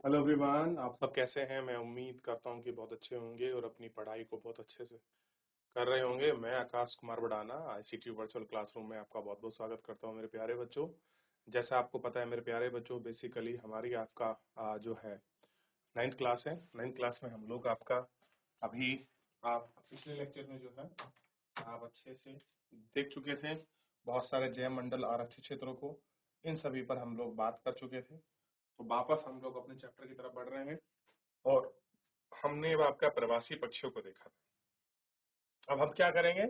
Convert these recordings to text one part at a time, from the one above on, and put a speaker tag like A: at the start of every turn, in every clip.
A: Hello everyone, आप सब कैसे हैं। मैं उम्मीद करता हूं कि बहुत अच्छे होंगे और अपनी पढ़ाई को बहुत अच्छे से कर रहे होंगे। मैं Akash Kumar Badana ICT virtual classroom में आपका बहुत बहुत स्वागत करता हूं मेरे प्यारे बच्चों। जैसा आपको पता है मेरे प्यारे बच्चों, बेसिकली हमारी आपका जो है 9th क्लास है। 9th क्लास में हम लोग आपका अभी आप पिछले लेक्चर में जो है आप अच्छे से देख चुके थे बहुत सारे जैव मंडल आरक्षित क्षेत्रों को। इन सभी पर हम लोग बात कर चुके थे। तो वापस हम लोग अपने चैप्टर की तरफ बढ़ रहे हैं और हमने अब आपका प्रवासी पक्षियों को देखा था। अब हम क्या करेंगे,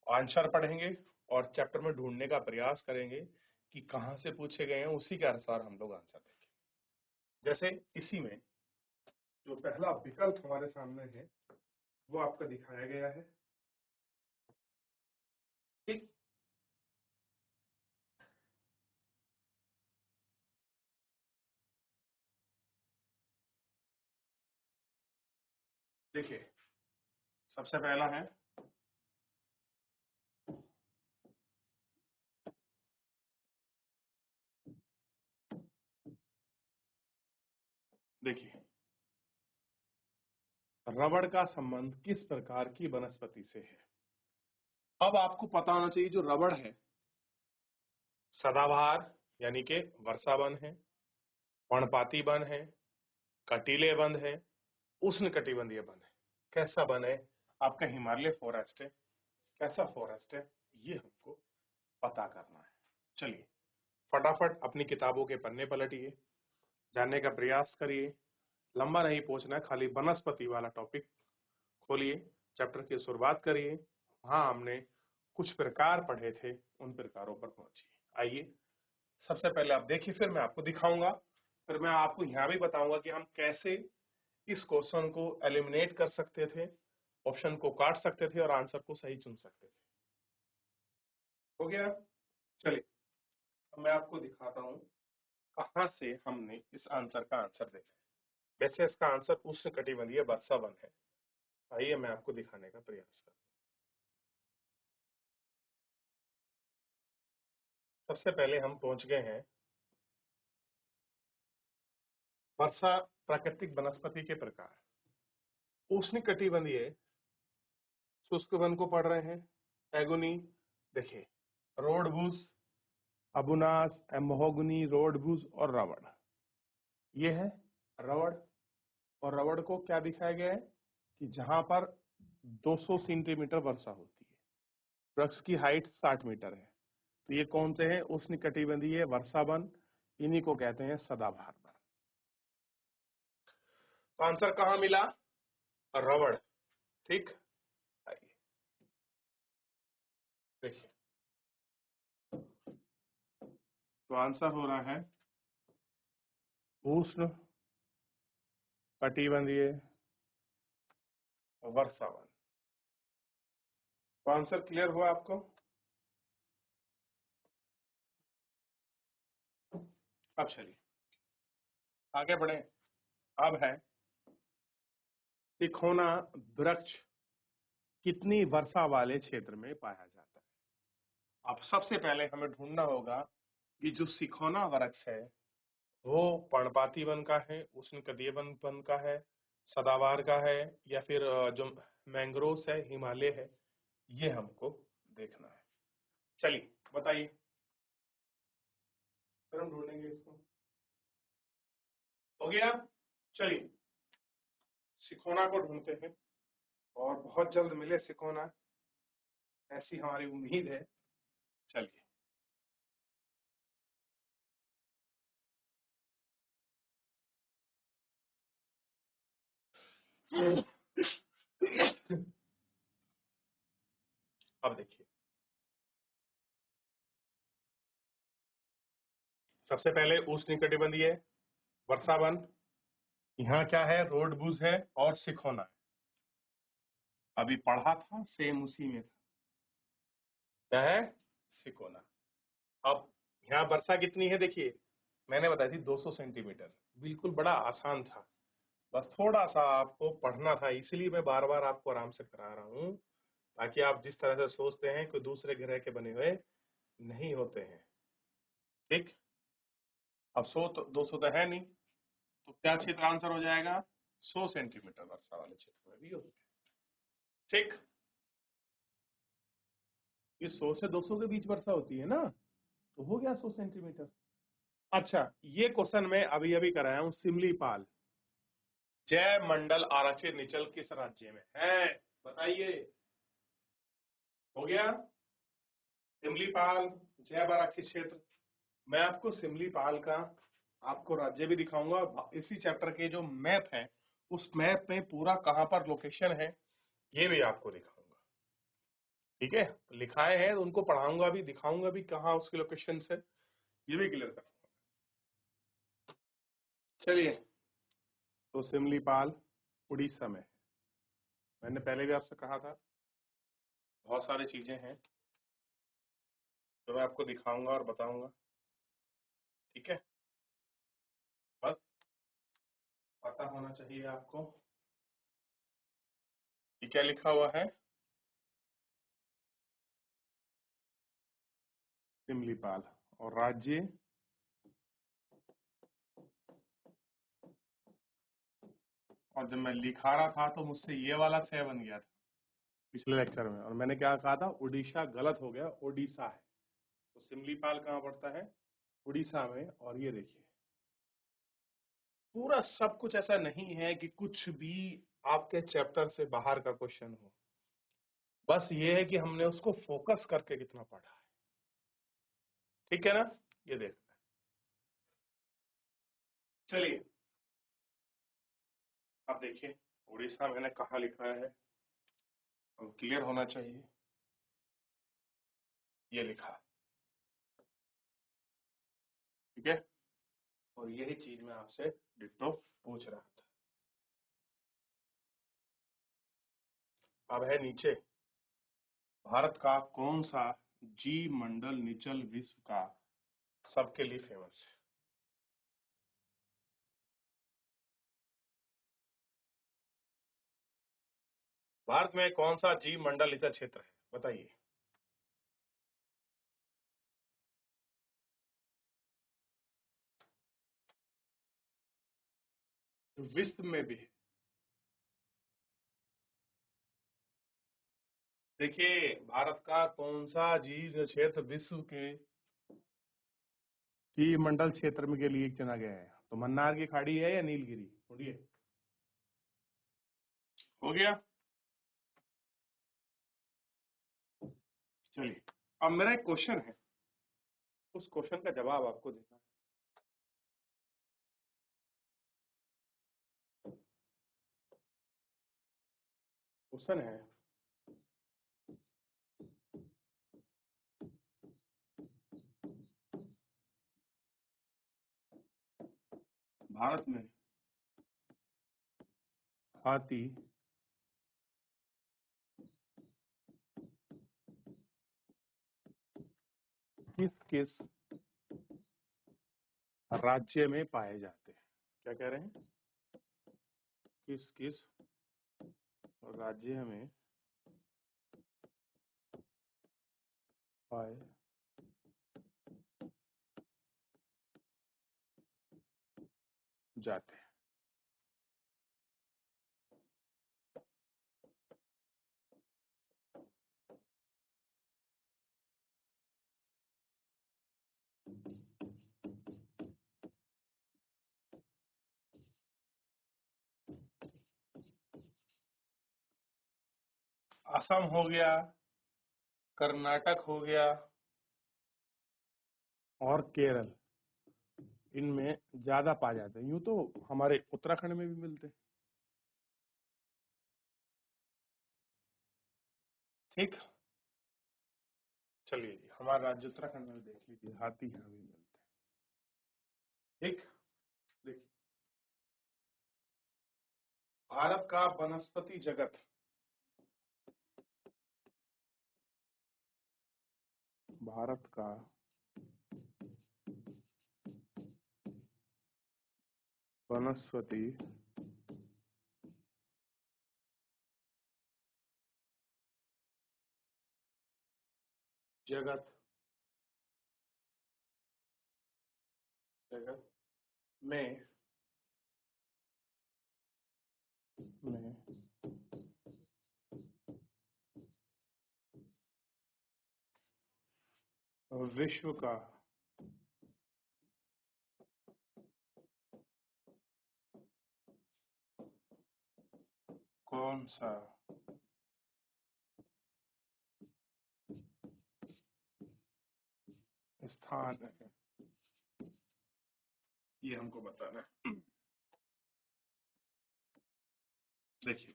A: आंसर पढ़ेंगे और चैप्टर में ढूंढने का प्रयास करेंगे कि कहां से पूछे गए हैं, उसी के अनुसार हम लोग आंसर देंगे। जैसे इसी में जो पहला विकल्प हमारे सामने है वो आपका दिखाया गया है। ठीक, देखिए सबसे पहला है देखिए रबड़ का संबंध किस प्रकार की वनस्पति से है। अब आपको पता होना चाहिए जो रबड़ है सदाबहार यानी कि वर्षा वन है, पर्णपाती वन है, कटीले वन है, उष्ण कटिबंधीय वन है। कैसा वन है आपका, हिमालय फॉरेस्ट है, कैसा फॉरेस्ट है ये हमको पता करना है। चलिए फटाफट अपनी किताबों के पन्ने पलटिए, जानने का प्रयास करिए। लंबा नहीं पूछना है, खाली वनस्पति वाला टॉपिक खोलिए, चैप्टर की शुरुआत करिए। वहां हमने कुछ प्रकार पढ़े थे, उन प्रकारों पर पहुंचिए। आइए सबसे पहले आप देखिए, फिर मैं आपको दिखाऊंगा, फिर मैं आपको यहां भी बताऊंगा कि हम कैसे इस क्वेश्चन को एलिमिनेट कर सकते थे, ऑप्शन को काट सकते थे और आंसर को सही चुन सकते थे। हो गया। चलिए अब मैं आपको दिखाता हूं कहां से हमने इस आंसर का आंसर देखा है। वैसे इसका आंसर उष्ण कटिबंधीय वर्षा वन है। आइए मैं आपको दिखाने का प्रयास करता हूं। सबसे पहले हम पहुंच गए हैं वर्षा प्राकृतिक वनस्पति के प्रकार। उष्ण कटिबंधीय शुष्क वन को पढ़ रहे हैं, एगोनी। देखिए रोडबुश, अबुनास, एमहोगनी, रोडबुश और रबड़, ये है रबड़। और रबड़ को क्या दिखाया गया है कि जहां पर 200 सेंटीमीटर वर्षा होती है, वृक्ष की हाइट 60 मीटर है। तो ये कौन से हैं, उष्ण कटिबंधीय वर्षा वन, इन्हीं को कहते हैं सदाबहार वन। तो आंसर कहां मिला, रबड़। ठीक, आइए देखिए तो आंसर हो रहा है उष्ण कटिबंधीय वर्षा वन। तो आंसर क्लियर हुआ आपको। अब चलिए आगे बढ़े। अब है तिकोना वृक्ष कितनी वर्षा वाले क्षेत्र में पाया जाता है। अब सबसे पहले हमें ढूंढना होगा कि जो सिखोना वृक्ष है वो पर्णपाती वन का है, उष्णकटिबंधीय वन का है, सदाबहार का है, या फिर जो मैंग्रोव है, हिमालय है, ये हमको देखना है। चलिए बताइए, फिर हम ढूंढेंगे इसको। हो गया। चलिए सिकोना को ढूंढते हैं और बहुत जल्द मिले सिकोना, ऐसी हमारी उम्मीद है। चलिए अब देखिए सबसे पहले उष्णकटिबंधीय वर्षा वन, यहाँ क्या है, रोडबुश है और सिखोना है। अभी पढ़ा था सेम उसी में था, क्या है, सिकोना। अब यहाँ वर्षा कितनी है देखिए, मैंने बताई थी 200 सेंटीमीटर। बिल्कुल बड़ा आसान था, बस थोड़ा सा आपको पढ़ना था, इसलिए मैं बार बार आपको आराम से करा रहा हूँ, ताकि आप जिस तरह से सोचते हैं कोई दूसरे ग्रह के बने हुए नहीं होते हैं। ठीक, अब 200 तो है नहीं, तो क्या क्षेत्र आंसर हो जाएगा? 100 सेंटीमीटर वर्षा वाले क्षेत्र में भी हो गया। ठीक, ये 100 से 200 के बीच वर्षा होती है ना, तो हो गया 100 सेंटीमीटर। अच्छा, ये क्वेश्चन मैं अभी अभी कराया हूं, सिमलीपाल जय मंडल आरक्षित निचल किस राज्य में है? बताइए। हो गया सिमलीपाल जय आरक्षित क्षेत्र। मैं आपको सिमलीपाल का आपको राज्य भी दिखाऊंगा, और इसी चैप्टर के जो मैप है उस मैप में पूरा कहां पर लोकेशन है ये भी आपको दिखाऊंगा। ठीक है, लिखाए हैं तो उनको पढ़ाऊंगा भी, दिखाऊंगा भी कहाँ उसकी लोकेशन है, ये भी क्लियर करूंगा। चलिए, तो सिमलीपाल उड़ीसा में, मैंने पहले भी आपसे कहा था बहुत सारी चीजें हैं जो मैं आपको दिखाऊंगा और बताऊंगा। ठीक है, बस पता होना चाहिए आपको कि क्या लिखा हुआ है। सिमलीपाल और राज्य और जब मैं लिखा रहा था तो मुझसे ये वाला से बन गया था पिछले लेक्चर में, और मैंने क्या कहा था, उड़ीसा गलत हो गया, ओडिशा है। तो सिमलीपाल कहाँ पड़ता है? उड़ीसा में। और ये देखिए पूरा सब कुछ ऐसा नहीं है कि कुछ भी आपके चैप्टर से बाहर का क्वेश्चन हो, बस ये है कि हमने उसको फोकस करके कितना पढ़ा है। ठीक है ना, ये देखना है। चलिए अब देखिए, उड़ीसा मैंने कहा लिखा है और क्लियर होना चाहिए, ये लिखा। ठीक है, और यही चीज मैं आपसे डिट्टो पूछ रहा था। अब है नीचे, भारत का कौन सा जी मंडल निचल विश्व का सबके लिए फेमस है? भारत में कौन सा जी मंडल निचल क्षेत्र है, बताइए। विश्व में भी है। देखिए, भारत का कौन सा जी क्षेत्र विश्व के जी मंडल क्षेत्र में के लिए चुना गया है? तो मन्नार की खाड़ी है या नीलगिरी? बोलिए। हो गया। चलिए, अब मेरा एक क्वेश्चन है, उस क्वेश्चन का जवाब आपको देना है। क्वेश्चन है, भारत में हाथी किस किस राज्य में पाए जाते हैं? क्या कह रहे हैं? किस किस राज्य में पाए जाते हैं? असम हो गया, कर्नाटक हो गया और केरल, इनमें ज्यादा पाए जाते हैं। यूं तो हमारे उत्तराखंड में भी मिलते हैं। ठीक, चलिए जी, हमारा राज्य उत्तराखंड में देख लीजिए, हाथी यहाँ भी मिलते हैं। ठीक, देखिए, भारत का वनस्पति जगत, भारत का वनस्पति जगत जगत में में विश्व का कौन सा स्थान है, ये हमको बताना है। देखिए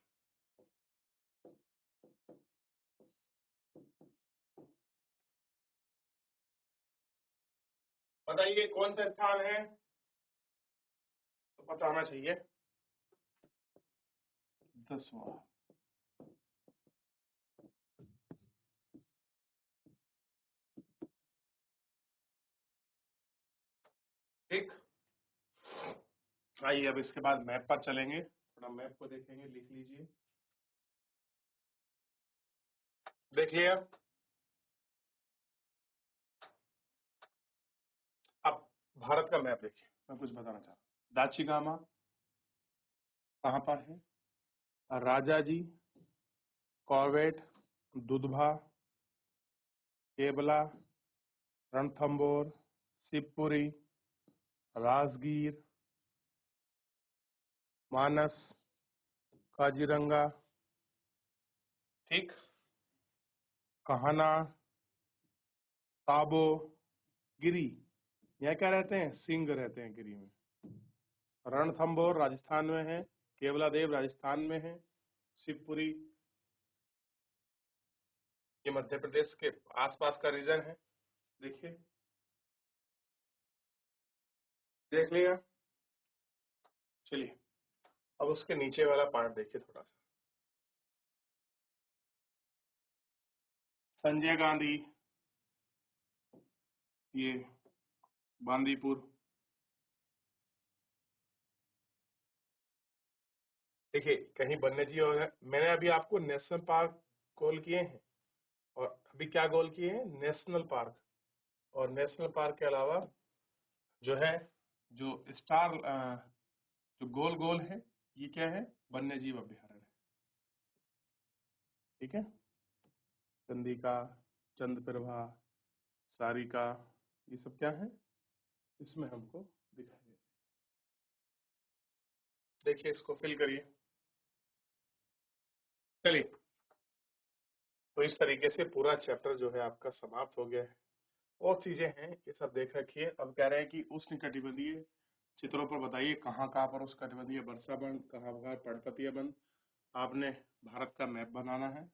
A: बताइए कौन सा स्थान है, तो बताना चाहिए। 10वां। ठीक, आइए अब इसके बाद मैप पर चलेंगे, थोड़ा मैप को देखेंगे, लिख लीजिए। देख लिया। अब भारत का मैप देखिए, मैं कुछ बताना चाह रहा हूँ। दाचिगामा कहाँ पर है, राजाजी, कॉर्बेट, दुधवा, केवला, रणथंबोर, शिवपुरी, राजगीर, मानस, काजीरंगा, ठीक, कहना, ताबो, गिरी, यहाँ क्या रहते हैं, सिंह रहते हैं गिरी में। रणथंबोर राजस्थान में है, केवलादेव राजस्थान में है, शिवपुरी ये मध्य प्रदेश के आसपास का रीजन है। देखिए, देख लिया। चलिए अब उसके नीचे वाला पार्ट देखिए थोड़ा सा। संजय गांधी, ये बांदीपुर। देखिए कहीं वन्य जीव है, मैंने अभी आपको नेशनल पार्क कॉल किए हैं, और अभी क्या गोल किए हैं, नेशनल पार्क। और नेशनल पार्क के अलावा जो है, जो स्टार जो गोल गोल है, ये क्या है, वन्य जीव अभ्यारण्य है। ठीक है, चंदिका, चंद्रप्रभा, सारिका, ये सब क्या है, इसमें हमको दिखाई दे। देखिए इसको फिल करिए। चलिए, तो इस तरीके से पूरा चैप्टर जो है आपका समाप्त हो गया है। और चीजें हैं ये सब देख रखिए। अब कह रहे हैं कि उष्णकटिबंधीय चित्रों पर बताइए कहाँ कहाँ पर उष्णकटिबंधीय वर्षा बंद, कहाँ कहाँ पर्णपातीय बंद। आपने भारत का मैप बनाना है।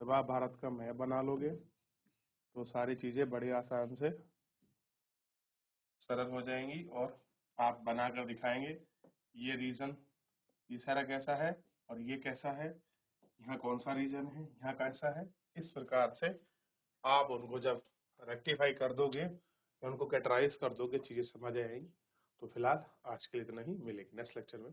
A: जब आप भारत का मैप बना लोगे तो सारी चीजें बड़े आसान से सरल हो जाएंगी, और आप बनाकर दिखाएंगे ये रीजन, ये सारा कैसा है और ये कैसा है, यहाँ कौन सा रीजन है, यहाँ कैसा है। इस प्रकार से आप उनको जब रेक्टिफाई कर दोगे, उनको कैटराइज कर दोगे, चीजें समझ आएंगी। तो फिलहाल आज के लिए इतना ही, मिलेंगे नेक्स्ट लेक्चर में।